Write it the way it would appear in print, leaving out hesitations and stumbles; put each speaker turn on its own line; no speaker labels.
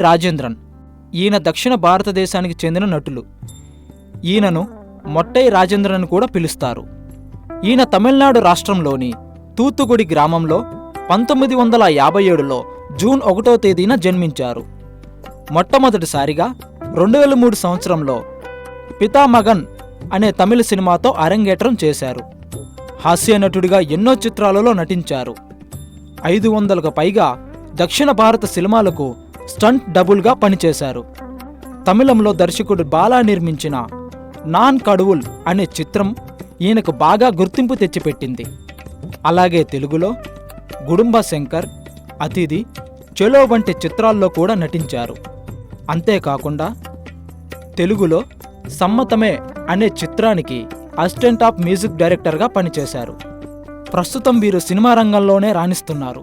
రాజేంద్రన్. ఈయన దక్షిణ భారతదేశానికి చెందిన నటులు. ఈయనను మొట్టై రాజేంద్రన్ కూడా పిలుస్తారు. ఈయన తమిళనాడు రాష్ట్రంలోని తూత్తుకుడి గ్రామంలో 1957లో జూన్ 1వ తేదీన జన్మించారు. మొట్టమొదటిసారిగా 2003 సంవత్సరంలో పితామగన్ అనే తమిళ సినిమాతో అరంగేట్రం చేశారు. హాస్య నటుడిగా ఎన్నో చిత్రాలలో నటించారు. 500కు పైగా దక్షిణ భారత సినిమాలకు స్టంట్ డబుల్గా పనిచేశారు. తమిళంలో దర్శకుడు బాలా నిర్మించిన నాన్ కడువుల్ అనే చిత్రం ఈయనకు బాగా గుర్తింపు తెచ్చిపెట్టింది. అలాగే తెలుగులో గుడుంబ శంకర్, అతిథి, చెలో వంటి చిత్రాల్లో కూడా నటించారు. అంతేకాకుండా తెలుగులో సమ్మతమే అనే చిత్రానికి అసిస్టెంట్ ఆఫ్ మ్యూజిక్ డైరెక్టర్గా పనిచేశారు. ప్రస్తుతం వీరు సినిమా రంగంలోనే రాణిస్తున్నారు.